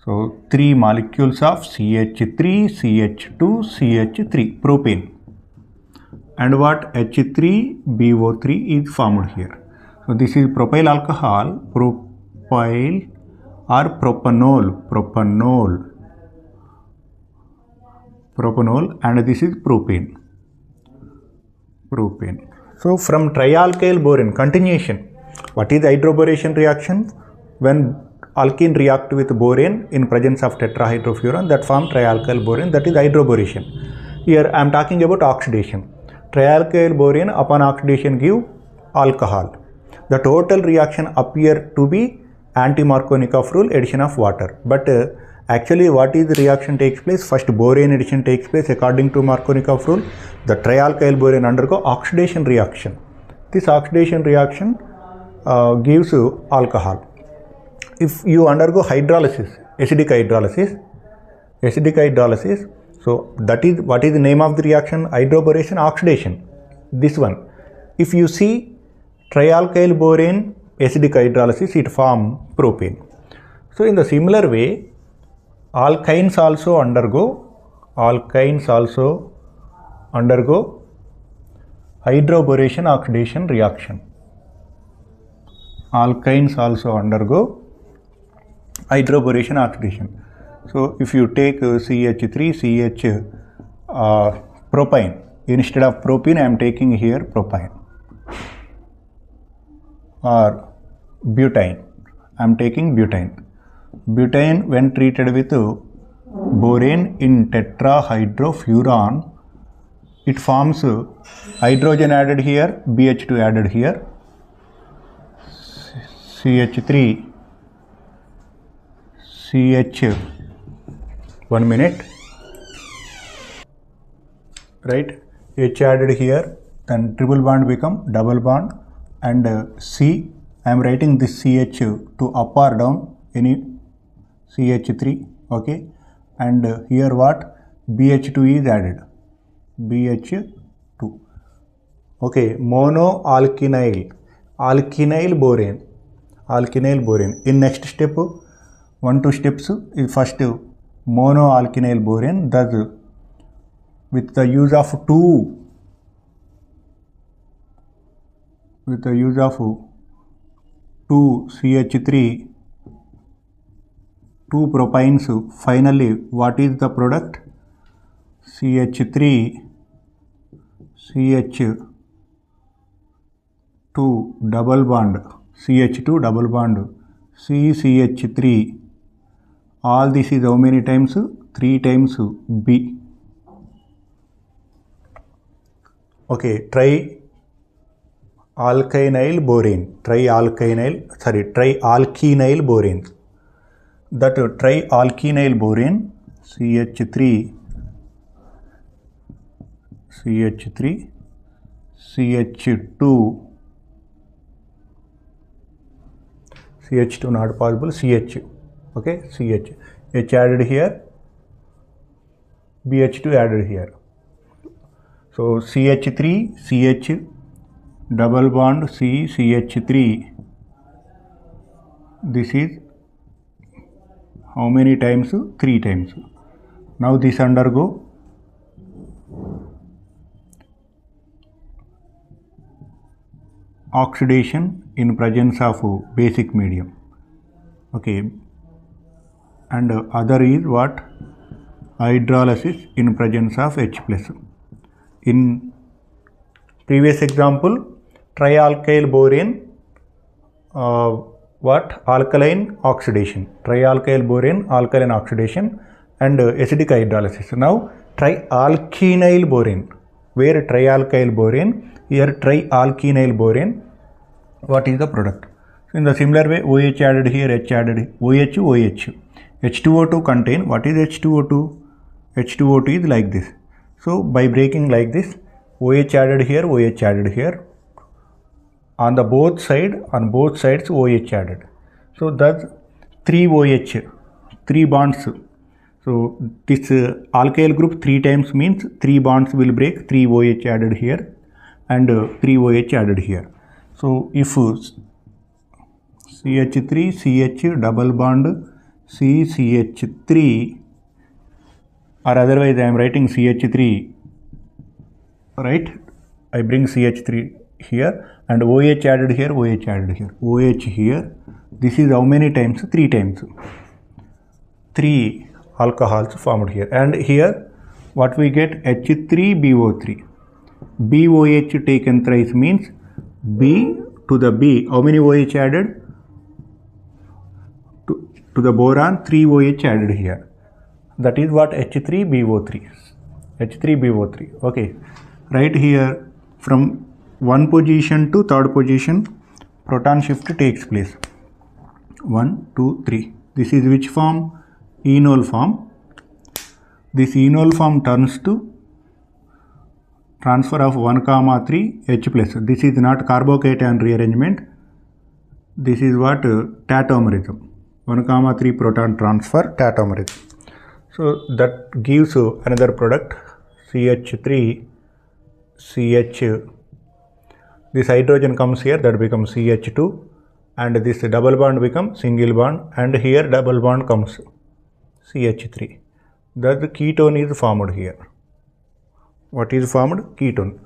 So 3 molecules of CH3, CH2, CH3 propane, and what? H3BO3 is formed here. So this is propyl alcohol, propyl or propanol, and this is propane. So from trialkyl borane, continuation. What is the hydroboration reaction? When alkene react with borane in presence of tetrahydrofuran, that form trialkyl borane, that is hydroboration. Here I am talking about oxidation. Trialkyl borane upon oxidation give alcohol. The total reaction appear to be anti-Markovnikov rule, addition of water. But actually what is the reaction takes place? First borane addition takes place according to Markovnikov rule. The trialkyl borane undergo oxidation reaction. This oxidation reaction gives alcohol. If you undergo hydrolysis, acidic hydrolysis, so that is what is the name of the reaction? Hydroboration, oxidation. This one. If you see trialkyl borane acidic hydrolysis, it form propane. So in the similar way, alkynes also undergo hydroboration oxidation reaction. Alkynes also undergo hydroboration oxidation. So if you take CH3, CH propine, instead of propene I am taking here propine, or butane, I am taking butane. Butane when treated with borane in tetrahydrofuran, it forms hydrogen added here, BH2 added here, CH3, CH, 1 minute, right, H added here, then triple bond become double bond, and C, I am writing this CH to up or down, any CH3, okay, and here what, BH2 is added, BH2, okay, monoalkynyl borane. In next step, 1-2 steps is first monoalkynyl borane, thus with the use of two CH3, 2 propines, finally what is the product? CH3, CH2 double bond, CH2 double bond, CH3, all this is how many times? 3 times B. Okay, trialkynyl borane. That trialkynyl borane, CH3, CH2 not possible, CH, okay, CH, H added here, BH2 added here. So CH3, CH double bond C, CH3, this is how many times? 3 times. Now this undergo oxidation in presence of basic medium, okay, and other is what? Hydrolysis in presence of H+. In previous example, trialkyl borane, what? Alkaline oxidation, trialkyl borane alkaline oxidation and acidic hydrolysis. Now trialkynyl borane, where trialkyl borane, here trialkynyl borane, what is the product? So in the similar way, OH added here, H added, OH, H2O2 contain, what is H2O2? H2O2 is like this. So by breaking like this, OH added here, OH added here, on both sides OH added. So thus 3 OH, 3 bonds. So this alkyl group 3 times means 3 bonds will break, 3 OH added here and 3 OH added here. So if CH3, CH double bond CCH3, or otherwise I am writing CH3, right? I bring CH3 here and OH added here, OH added here, OH here, This is how many times? 3 times. 3 alcohols formed here, and here what we get? H3BO3. BOH taken thrice means B to the B. How many OH added? To the boron, 3 OH added here. That is what H3BO3. H3BO3. Okay. Right here, from one position to third position, proton shift takes place. 1, 2, 3. This is which form? Enol form. This enol form turns to transfer of 1, 3 H plus. This is not carbocation rearrangement. This is what? Tautomerism. 1, 3 proton transfer, tautomerism. So that gives another product, CH3, CH. This hydrogen comes here, that becomes CH2, and this double bond becomes single bond, and here double bond comes CH3. Thus the ketone is formed here. What is formed? Ketone.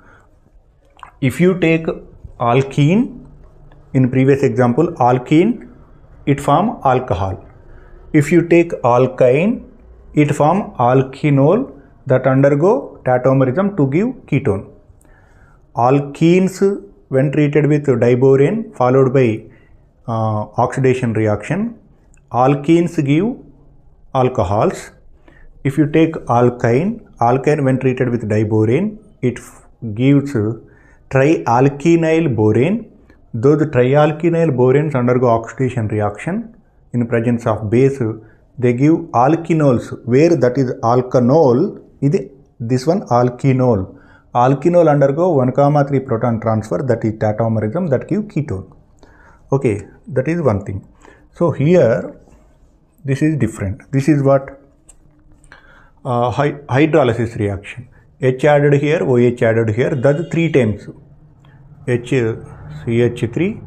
If you take alkene, in previous example, alkene, it form alcohol. If you take alkyne, it form alkenol that undergo tautomerism to give ketone. Alkenes, when treated with diborane followed by oxidation reaction, alkenes give alcohols. If you take alkyne when treated with diborane, it gives trialkenyl borane. Those trialkenyl boranes undergo oxidation reaction in presence of base, they give alkenols, where that is alkanol, this one alkenol. Alkenol undergo 1, 3 proton transfer, that is tautomerism, that give ketone. Okay, that is one thing. So here, this is different. This is what? Hydrolysis reaction. H added here, OH added here, that's 3 times. CH3,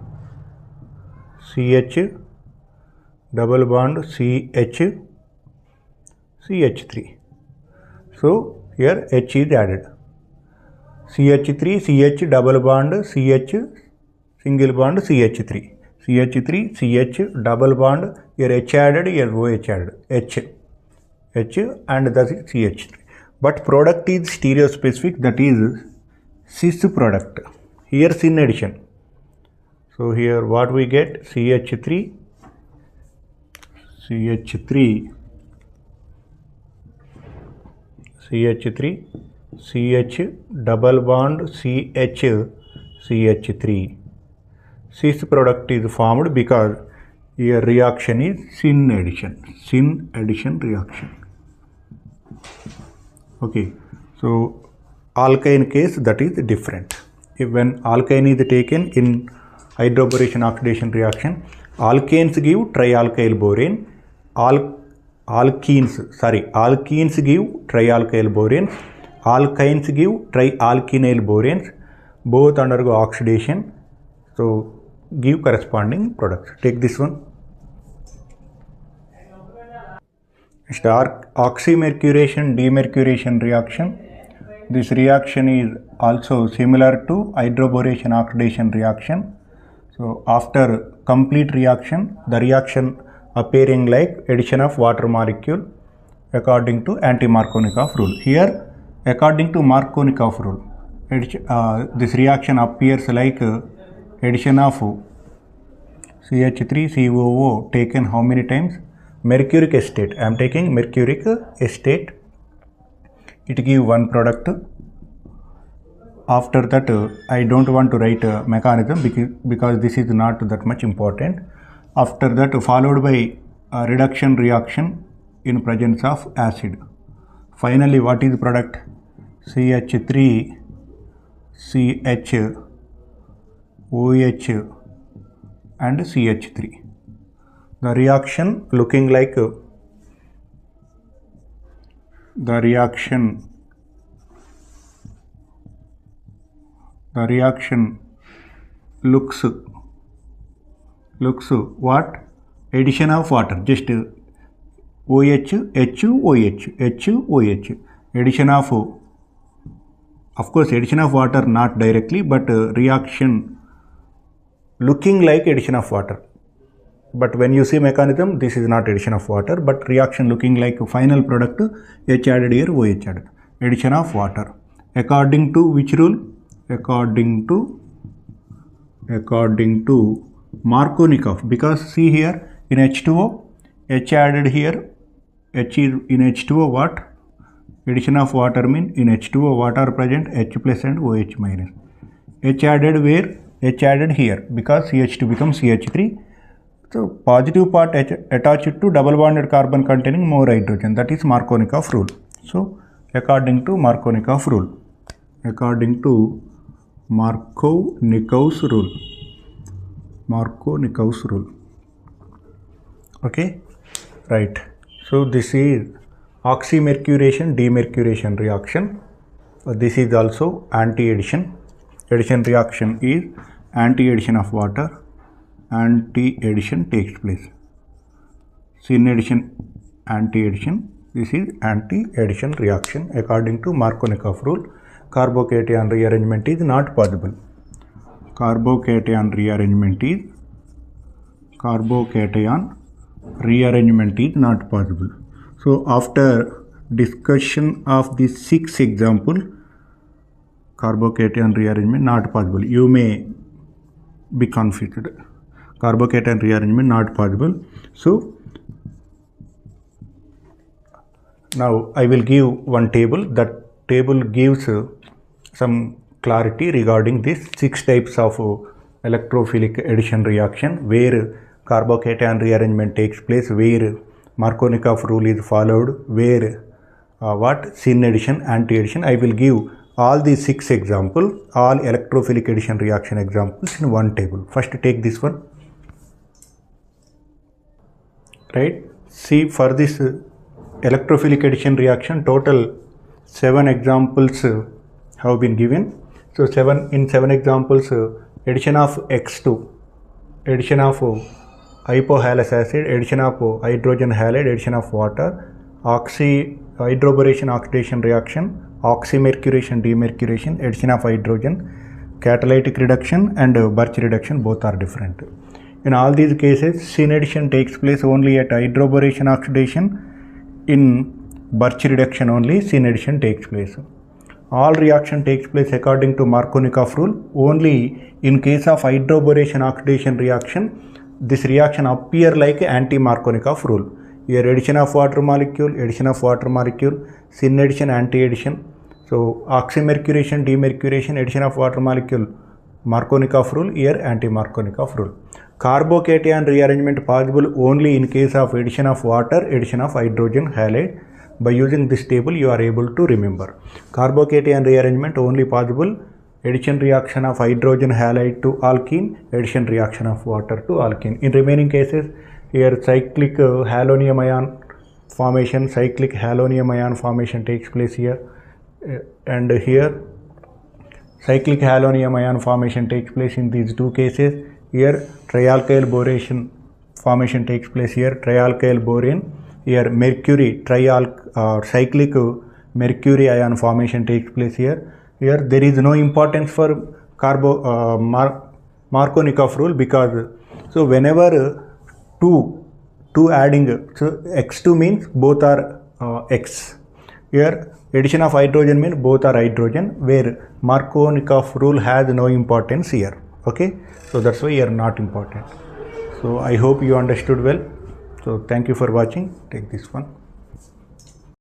CH, double bond CH, CH3. So here H is added. CH3, CH, double bond CH, single bond CH3. CH3, CH, double bond, here H added, here OH added, H, and that is CH3. But product is stereospecific, that is cis product. Here syn addition. So here what we get? CH3, CH3, CH3, CH, double bond CH, CH3. Cis product is formed because here reaction is syn addition reaction. Okay, so alkyne case, that is different. If when alkyne is taken in hydroboration oxidation reaction, alkanes give trialkyl borane, alkenes give trialkyl boranes, alkynes give trialkenyl boranes, both undergo oxidation, so give corresponding products. Take this one. Oxymercuration demercuration reaction. This reaction is also similar to hydroboration oxidation reaction. So after complete reaction, the reaction appearing like addition of water molecule according to anti-Markovnikov rule. Here, according to Markovnikov rule, this reaction appears like addition of CH3COO taken how many times? Mercuric acetate. I am taking mercuric acetate. It gives one product. After that, I don't want to write a mechanism because this is not that much important. After that, followed by a reduction reaction in presence of acid. Finally, what is the product? CH3, CH, OH and CH3. The reaction looking like the reaction looks what? Addition of water, just OH, H, OH, H, OH. Addition of course, addition of water not directly, but reaction looking like addition of water. but when you see mechanism, this is not addition of water, but reaction looking like final product, H added here, OH added. Addition of water. According to which rule? According to Markovnikov, because see here in H2O, H added here, H is in H2O what? Addition of water mean in H2O what are present? H plus and OH minus. H added where? H added here, because CH2 becomes CH3. So positive part attached to double bonded carbon containing more hydrogen, that is Markovnikov rule. So according to Markovnikov rule. According to Markovnikov's rule. Markovnikov's rule. Okay, right. So this is oxymercuration demercuration reaction. This is also anti-addition. Addition reaction is anti-addition of water. Anti-addition takes place. Syn addition, anti-addition. This is anti-addition reaction. According to Markovnikov rule, carbocation rearrangement is not possible. Carbocation rearrangement is not possible. So after discussion of the 6 example, carbocation rearrangement not possible. You may be confused. Carbocation rearrangement not possible. So now I will give one table. That table gives some clarity regarding these 6 types of electrophilic addition reaction, where carbocation rearrangement takes place, where Markovnikov rule is followed, where syn addition, anti-addition. I will give all these 6 examples, all electrophilic addition reaction examples in one table. First take this one. Right? See, for this electrophilic addition reaction, total 7 examples have been given. So 7 examples, addition of X2, addition of hypohalous acid, addition of hydrogen halide, addition of water, hydroboration oxidation reaction, oxymercuration demercuration, addition of hydrogen, catalytic reduction and Birch reduction, both are different. In all these cases, syn addition takes place only at hydroboration oxidation. In Birch reduction only syn addition takes place. All reaction takes place according to Markovnikov rule. Only in case of hydroboration oxidation reaction, this reaction appear like anti-Markovnikov rule. Here addition of water molecule, syn addition, anti-addition. So oxymercuration, demercuration, addition of water molecule, Markovnikov rule, here anti-Markovnikov rule. Carbocation rearrangement possible only in case of addition of water, addition of hydrogen halide. By using this table, you are able to remember. Carbocation rearrangement only possible addition reaction of hydrogen halide to alkene, addition reaction of water to alkene. In remaining cases, here cyclic halonium ion formation, takes place here, and here cyclic halonium ion formation takes place in these 2 cases. Here trialkyl boration formation takes place here, trialkyl borane. Here mercury cyclic mercury ion formation takes place here. Here there is no importance for Markovnikov rule, because so whenever two adding, so X2 means both are X. Here addition of hydrogen means both are hydrogen, where Markovnikov rule has no importance here. Okay, so that's why here not important. So I hope you understood well. So thank you for watching. Take this one.